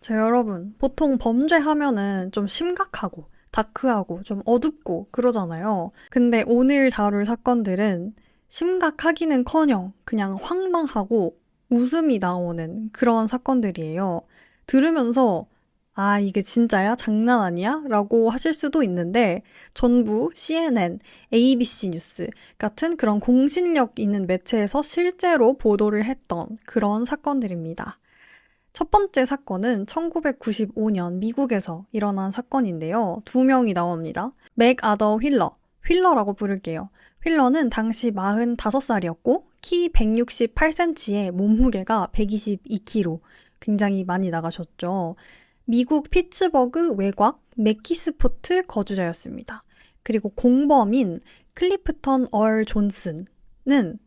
자, 여러분, 보통 범죄 하면은 좀 심각하고, 다크하고, 좀 어둡고 그러잖아요. 근데 오늘 다룰 사건들은 심각하기는커녕 그냥 황당하고 웃음이 나오는 그런 사건들이에요. 들으면서 아, 이게 진짜야? 장난 아니야? 라고 하실 수도 있는데 전부 CNN, ABC 뉴스 같은 그런 공신력 있는 매체에서 실제로 보도를 했던 그런 사건들입니다. 첫 번째 사건은 1995년 미국에서 일어난 사건인데요. 두 명이 나옵니다. 맥 아더 휠러라고 부를게요. 휠러는 당시 45살이었고 키 168cm에 몸무게가 122kg, 굉장히 많이 나가셨죠. 미국 피츠버그 외곽 맥키스포트 거주자였습니다. 그리고 공범인 클리프턴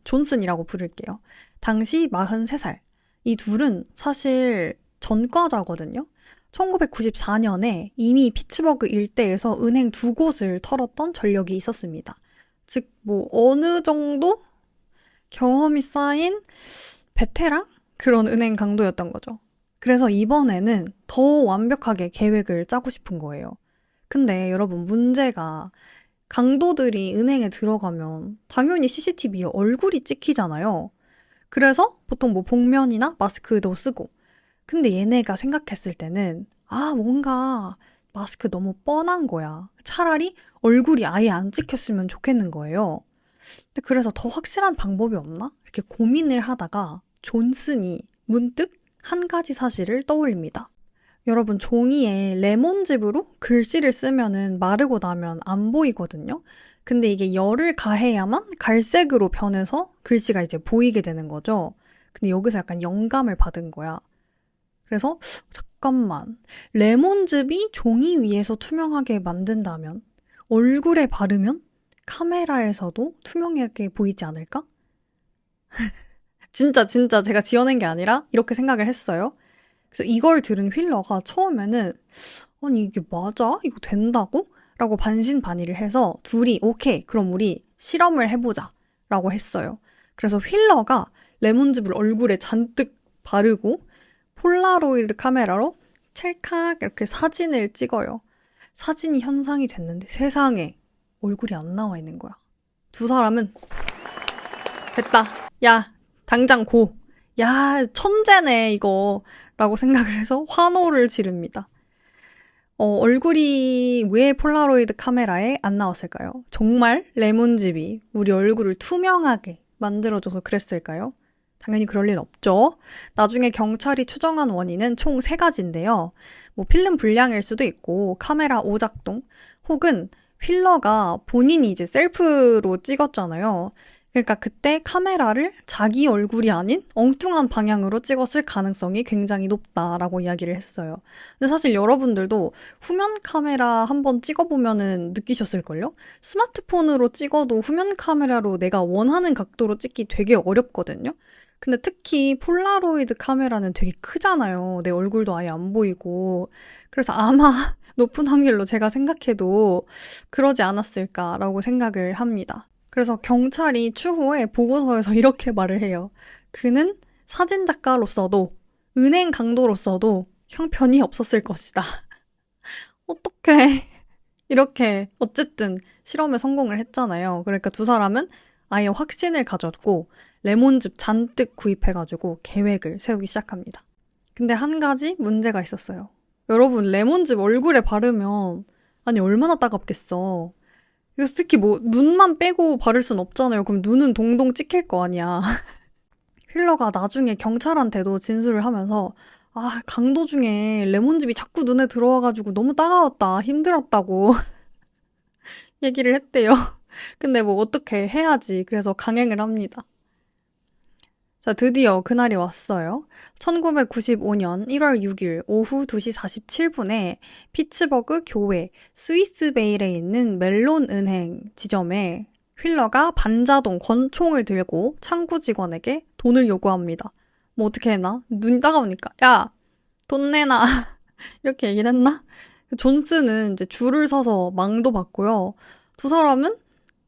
존슨이라고 부를게요. 당시 43살. 이 둘은 사실 전과자거든요. 1994년에 이미 피츠버그 일대에서 은행 두 곳을 털었던 전력이 있었습니다. 즉, 어느 정도 경험이 쌓인 베테랑? 그런 은행 강도였던 거죠. 그래서 이번에는 더 완벽하게 계획을 짜고 싶은 거예요. 근데 여러분, 문제가 강도들이 은행에 들어가면 당연히 CCTV에 얼굴이 찍히잖아요. 그래서 보통 복면이나 마스크도 쓰고. 근데 얘네가 생각했을 때는 뭔가 마스크 너무 뻔한 거야. 차라리 얼굴이 아예 안 찍혔으면 좋겠는 거예요. 근데 그래서 더 확실한 방법이 없나? 이렇게 고민을 하다가 존슨이 문득 한 가지 사실을 떠올립니다. 여러분, 종이에 레몬즙으로 글씨를 쓰면은 마르고 나면 안 보이거든요. 근데 이게 열을 가해야만 갈색으로 변해서 글씨가 이제 보이게 되는 거죠. 근데 여기서 약간 영감을 받은 거야. 그래서 잠깐만, 레몬즙이 종이 위에서 투명하게 만든다면 얼굴에 바르면 카메라에서도 투명하게 보이지 않을까? 진짜 제가 지어낸 게 아니라 이렇게 생각을 했어요. 그래서 이걸 들은 휠러가 처음에는 아니 이게 맞아? 이거 된다고? 라고 반신반의를 해서 둘이 오케이, 그럼 우리 실험을 해보자 라고 했어요. 그래서 휠러가 레몬즙을 얼굴에 잔뜩 바르고 폴라로이드 카메라로 찰칵 이렇게 사진을 찍어요. 사진이 현상이 됐는데 세상에 얼굴이 안 나와 있는 거야. 두 사람은 됐다. 야, 당장 고. 야, 천재네 이거. 라고 생각을 해서 환호를 지릅니다. 얼굴이 왜 폴라로이드 카메라에 안 나왔을까요? 정말 레몬즙이 우리 얼굴을 투명하게 만들어줘서 그랬을까요? 당연히 그럴 일 없죠. 나중에 경찰이 추정한 원인은 총 3가지인데요. 필름 불량일 수도 있고 카메라 오작동, 혹은 휠러가 본인이 이제 셀프로 찍었잖아요. 그러니까 그때 카메라를 자기 얼굴이 아닌 엉뚱한 방향으로 찍었을 가능성이 굉장히 높다라고 이야기를 했어요. 근데 사실 여러분들도 후면 카메라 한번 찍어보면은 느끼셨을걸요? 스마트폰으로 찍어도 후면 카메라로 내가 원하는 각도로 찍기 되게 어렵거든요? 근데 특히 폴라로이드 카메라는 되게 크잖아요. 내 얼굴도 아예 안 보이고. 그래서 아마 높은 확률로 제가 생각해도 그러지 않았을까라고 생각을 합니다. 그래서 경찰이 추후에 보고서에서 이렇게 말을 해요. 그는 사진작가로서도 은행 강도로서도 형편이 없었을 것이다. 어떡해. 이렇게 어쨌든 실험에 성공을 했잖아요. 그러니까 두 사람은 아예 확신을 가졌고 레몬즙 잔뜩 구입해가지고 계획을 세우기 시작합니다. 근데 한 가지 문제가 있었어요. 여러분, 레몬즙 얼굴에 바르면 아니 얼마나 따갑겠어. 그래서 특히 눈만 빼고 바를 순 없잖아요. 그럼 눈은 동동 찍힐 거 아니야. 휠러가 나중에 경찰한테도 진술을 하면서 강도 중에 레몬즙이 자꾸 눈에 들어와가지고 너무 따가웠다, 힘들었다고 얘기를 했대요. 근데 어떻게 해야지. 그래서 강행을 합니다. 자, 드디어 그날이 왔어요. 1995년 1월 6일 오후 2시 47분에 피츠버그 교외 스위스베일에 있는 멜론 은행 지점에 휠러가 반자동 권총을 들고 창구 직원에게 돈을 요구합니다. 어떻게 해나? 눈이 따가우니까. 야, 돈 내놔. 이렇게 얘기를 했나? 존슨은 이제 줄을 서서 망도 받고요. 두 사람은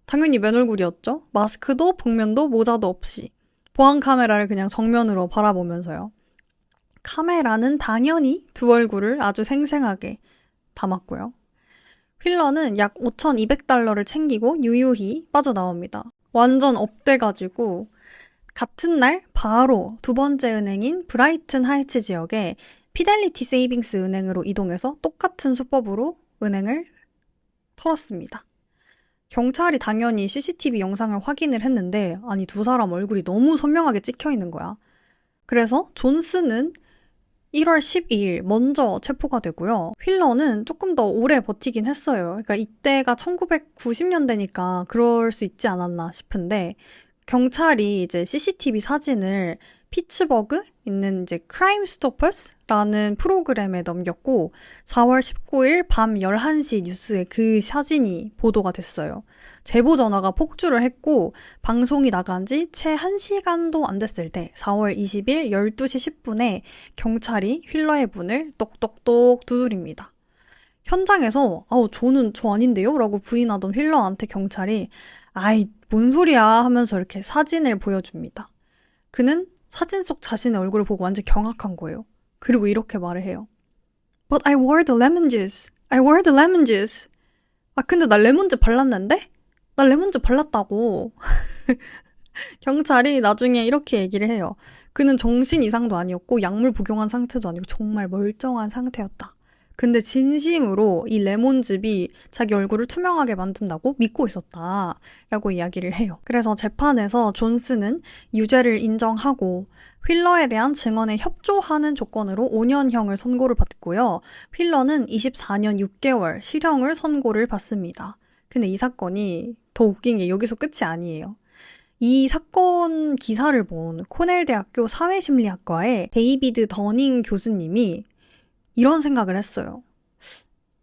당연히 맨얼굴이었죠. 마스크도 복면도 모자도 없이 보안 카메라를 그냥 정면으로 바라보면서요. 카메라는 당연히 두 얼굴을 아주 생생하게 담았고요. 휠러는 약 5,200달러를 챙기고 유유히 빠져나옵니다. 완전 업돼가지고 같은 날 바로 두 번째 은행인 브라이튼 하이츠 지역에 피델리티 세이빙스 은행으로 이동해서 똑같은 수법으로 은행을 털었습니다. 경찰이 당연히 CCTV 영상을 확인을 했는데 아니 두 사람 얼굴이 너무 선명하게 찍혀 있는 거야. 그래서 존스는 1월 12일 먼저 체포가 되고요. 휠러는 조금 더 오래 버티긴 했어요. 그러니까 이때가 1990년대니까 그럴 수 있지 않았나 싶은데 경찰이 이제 CCTV 사진을 피츠버그 있는 이제 크라임 스토퍼스라는 프로그램에 넘겼고 4월 19일 밤 11시 뉴스에 그 사진이 보도가 됐어요. 제보 전화가 폭주를 했고 방송이 나간 지 채 1시간도 안 됐을 때 4월 20일 12시 10분에 경찰이 휠러의 문을 똑똑똑 두드립니다. 현장에서 저는 저 아닌데요? 라고 부인하던 휠러한테 경찰이 아이 뭔 소리야 하면서 이렇게 사진을 보여줍니다. 그는 사진 속 자신의 얼굴을 보고 완전 경악한 거예요. 그리고 이렇게 말을 해요. But I wore the lemon juice. I wore the lemon juice. 근데 나 레몬즙 발랐는데? 나 레몬즙 발랐다고. 경찰이 나중에 이렇게 얘기를 해요. 그는 정신 이상도 아니었고 약물 복용한 상태도 아니고 정말 멀쩡한 상태였다. 근데 진심으로 이 레몬즙이 자기 얼굴을 투명하게 만든다고 믿고 있었다 라고 이야기를 해요. 그래서 재판에서 존스는 유죄를 인정하고 휠러에 대한 증언에 협조하는 조건으로 5년형을 선고를 받고요. 휠러는 24년 6개월 실형을 선고를 받습니다. 근데 이 사건이 더 웃긴 게 여기서 끝이 아니에요. 이 사건 기사를 본 코넬 대학교 사회심리학과의 데이비드 더닝 교수님이 이런 생각을 했어요.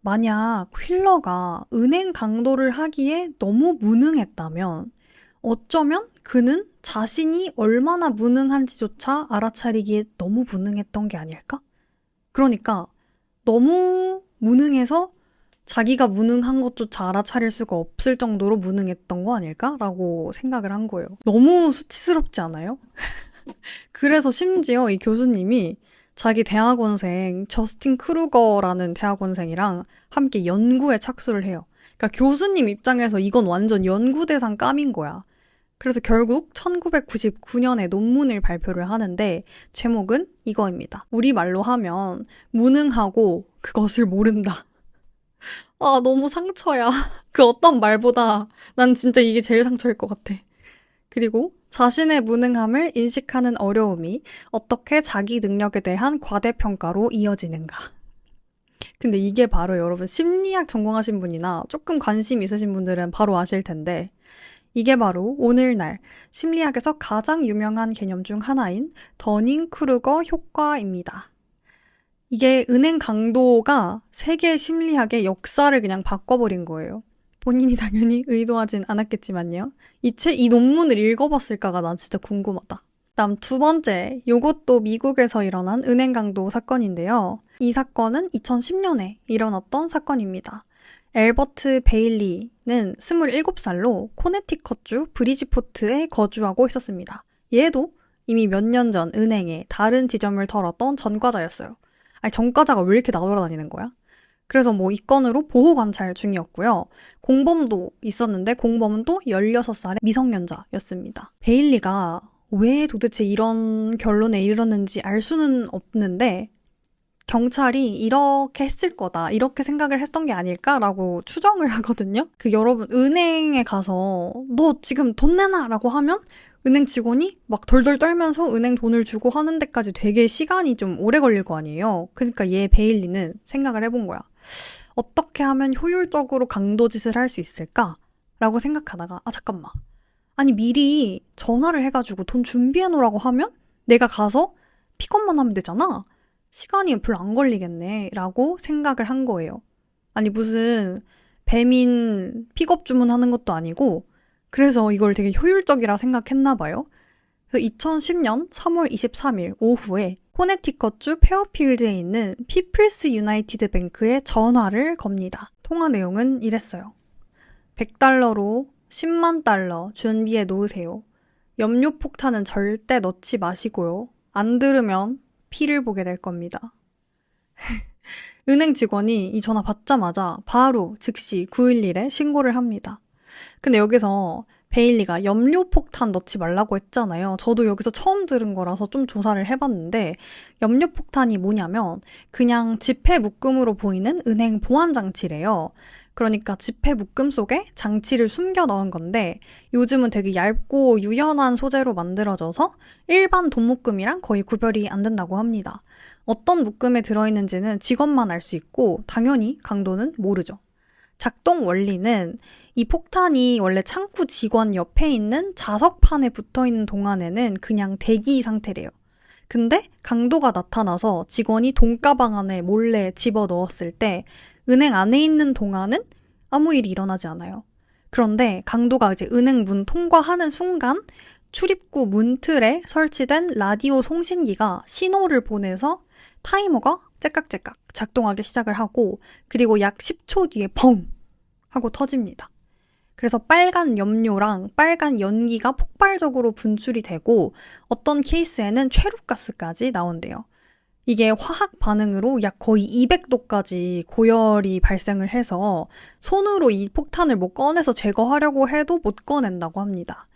만약 휠러가 은행 강도를 하기에 너무 무능했다면 어쩌면 그는 자신이 얼마나 무능한지조차 알아차리기에 너무 무능했던 게 아닐까? 그러니까 너무 무능해서 자기가 무능한 것조차 알아차릴 수가 없을 정도로 무능했던 거 아닐까라고 생각을 한 거예요. 너무 수치스럽지 않아요? 그래서 심지어 이 교수님이 자기 대학원생 저스틴 크루거라는 대학원생이랑 함께 연구에 착수를 해요. 그러니까 교수님 입장에서 이건 완전 연구 대상 깜인 거야. 그래서 결국 1999년에 논문을 발표를 하는데 제목은 이거입니다. 우리말로 하면 무능하고 그것을 모른다. 너무 상처야. 그 어떤 말보다 난 진짜 이게 제일 상처일 것 같아. 그리고 자신의 무능함을 인식하는 어려움이 어떻게 자기 능력에 대한 과대평가로 이어지는가. 근데 이게 바로 여러분 심리학 전공하신 분이나 조금 관심 있으신 분들은 바로 아실 텐데 이게 바로 오늘날 심리학에서 가장 유명한 개념 중 하나인 더닝-크루거 효과입니다. 이게 은행 강도가 세계 심리학의 역사를 그냥 바꿔버린 거예요. 본인이 당연히 의도하진 않았겠지만요. 이 논문을 읽어봤을까가 난 진짜 궁금하다. 다음 두 번째, 요것도 미국에서 일어난 은행 강도 사건인데요. 이 사건은 2010년에 일어났던 사건입니다. 앨버트 베일리는 27살로 코네티컷주 브리지포트에 거주하고 있었습니다. 얘도 이미 몇 년 전 은행에 다른 지점을 털었던 전과자였어요. 전과자가 왜 이렇게 나돌아다니는 거야? 그래서 이 건으로 보호 관찰 중이었고요. 공범도 있었는데 공범은 또 16살의 미성년자였습니다. 베일리가 왜 도대체 이런 결론에 이르렀는지 알 수는 없는데 경찰이 이렇게 했을 거다, 이렇게 생각을 했던 게 아닐까라고 추정을 하거든요. 여러분 은행에 가서 너 지금 돈 내놔 라고 하면 은행 직원이 막 덜덜 떨면서 은행 돈을 주고 하는 데까지 되게 시간이 좀 오래 걸릴 거 아니에요. 그러니까 얘 베일리는 생각을 해본 거야. 어떻게 하면 효율적으로 강도짓을 할 수 있을까? 라고 생각하다가 잠깐만. 아니 미리 전화를 해가지고 돈 준비해 놓으라고 하면 내가 가서 픽업만 하면 되잖아. 시간이 별로 안 걸리겠네 라고 생각을 한 거예요. 아니 무슨 배민 픽업 주문하는 것도 아니고 그래서 이걸 되게 효율적이라 생각했나 봐요. 그래서 2010년 3월 23일 오후에 코네티컷주 페어필드에 있는 피플스 유나이티드 뱅크에 전화를 겁니다. 통화 내용은 이랬어요. 100달러로 10만 달러 준비해 놓으세요. 염료폭탄은 절대 넣지 마시고요. 안 들으면 피를 보게 될 겁니다. 은행 직원이 이 전화 받자마자 바로 즉시 911에 신고를 합니다. 근데 여기서 베일리가 염료폭탄 넣지 말라고 했잖아요. 저도 여기서 처음 들은 거라서 좀 조사를 해봤는데 염료폭탄이 뭐냐면 그냥 지폐 묶음으로 보이는 은행 보안 장치래요. 그러니까 지폐 묶음 속에 장치를 숨겨 넣은 건데 요즘은 되게 얇고 유연한 소재로 만들어져서 일반 돈 묶음이랑 거의 구별이 안 된다고 합니다. 어떤 묶음에 들어있는지는 직원만 알 수 있고 당연히 강도는 모르죠. 작동 원리는 이 폭탄이 원래 창구 직원 옆에 있는 자석판에 붙어있는 동안에는 그냥 대기 상태래요. 근데 강도가 나타나서 직원이 돈가방 안에 몰래 집어넣었을 때 은행 안에 있는 동안은 아무 일이 일어나지 않아요. 그런데 강도가 이제 은행 문 통과하는 순간 출입구 문틀에 설치된 라디오 송신기가 신호를 보내서 타이머가 째깍째깍 작동하기 시작을 하고 그리고 약 10초 뒤에 펑 하고 터집니다. 그래서 빨간 염료랑 빨간 연기가 폭발적으로 분출이 되고 어떤 케이스에는 최루가스까지 나온대요. 이게 화학 반응으로 약 거의 200도까지 고열이 발생을 해서 손으로 이 폭탄을 뭐 꺼내서 제거하려고 해도 못 꺼낸다고 합니다.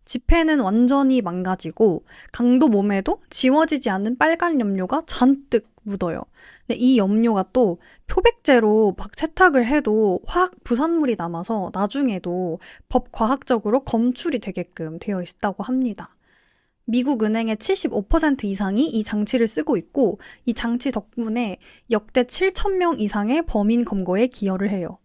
지폐는 완전히 망가지고 강도 몸에도 지워지지 않는 빨간 염료가 잔뜩 묻어요. 근데 이 염료가 또 표백제로 막 세탁을 해도 화학 부산물이 남아서 나중에도 법과학적으로 검출이 되게끔 되어 있다고 합니다. 미국 은행의 75% 이상이 이 장치를 쓰고 있고 이 장치 덕분에 역대 7,000명 이상의 범인 검거에 기여를 해요.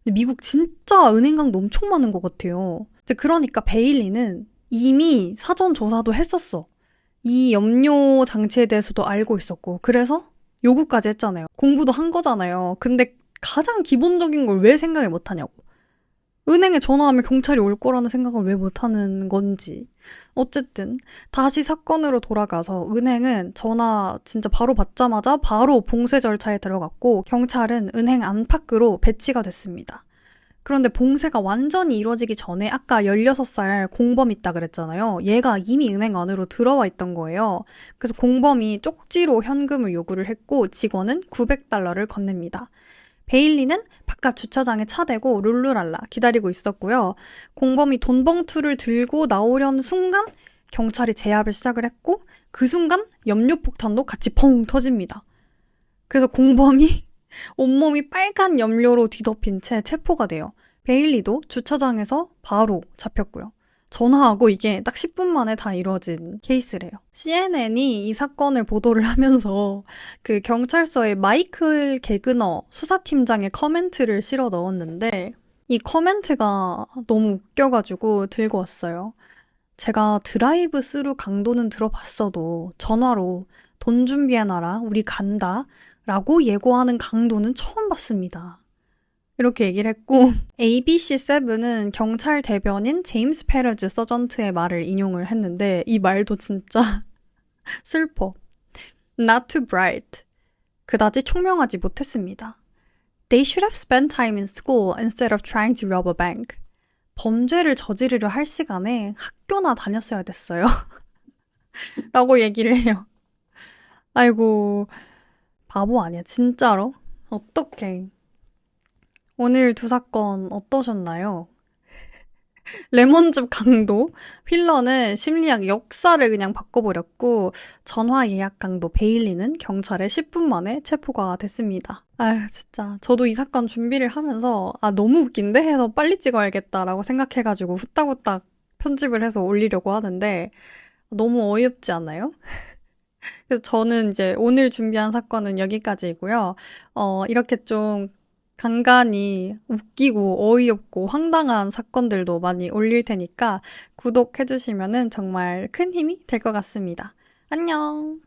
근데 미국 진짜 은행 강도 엄청 많은 것 같아요. 그러니까 베일리는 이미 사전 조사도 했었어. 이 염료 장치에 대해서도 알고 있었고 그래서 요구까지 했잖아요. 공부도 한 거잖아요. 근데 가장 기본적인 걸 왜 생각을 못하냐고. 은행에 전화하면 경찰이 올 거라는 생각을 왜 못하는 건지. 어쨌든 다시 사건으로 돌아가서 은행은 전화 진짜 바로 받자마자 바로 봉쇄 절차에 들어갔고 경찰은 은행 안팎으로 배치가 됐습니다. 그런데 봉쇄가 완전히 이루어지기 전에 아까 16살 공범 있다 그랬잖아요. 얘가 이미 은행 안으로 들어와 있던 거예요. 그래서 공범이 쪽지로 현금을 요구를 했고 직원은 $900를 건넵니다. 베일리는 바깥 주차장에 차 대고 룰루랄라 기다리고 있었고요. 공범이 돈 봉투를 들고 나오려는 순간 경찰이 제압을 시작을 했고 그 순간 염료폭탄도 같이 펑 터집니다. 그래서 공범이 온몸이 빨간 염료로 뒤덮인 채 체포가 돼요. 베일리도 주차장에서 바로 잡혔고요. 전화하고 이게 딱 10분 만에 다 이루어진 케이스래요. CNN이 이 사건을 보도를 하면서 그 경찰서에 마이클 개그너 수사팀장의 커멘트를 실어 넣었는데 이 커멘트가 너무 웃겨가지고 들고 왔어요. 제가 드라이브 스루 강도는 들어봤어도 전화로 돈 준비해놔라 우리 간다 라고 예고하는 강도는 처음 봤습니다. 이렇게 얘기를 했고 ABC7은 경찰 대변인 제임스 페러즈 서전트의 말을 인용을 했는데 이 말도 진짜 슬퍼. Not too bright. 그다지 총명하지 못했습니다. They should have spent time in school instead of trying to rob a bank. 범죄를 저지르려 할 시간에 학교나 다녔어야 됐어요. 라고 얘기를 해요. 아이고 바보 아니야 진짜로? 어떡해. 오늘 두 사건 어떠셨나요? 레몬즙 강도, 휠러는 심리학 역사를 그냥 바꿔버렸고 전화 예약 강도 베일리는 경찰에 10분 만에 체포가 됐습니다. 아유 진짜 저도 이 사건 준비를 하면서 너무 웃긴데 해서 빨리 찍어야겠다라고 생각해가지고 후딱후딱 편집을 해서 올리려고 하는데 너무 어이없지 않아요? 그래서 저는 이제 오늘 준비한 사건은 여기까지이고요. 이렇게 좀 간간히 웃기고 어이없고 황당한 사건들도 많이 올릴 테니까 구독해주시면 정말 큰 힘이 될 것 같습니다. 안녕!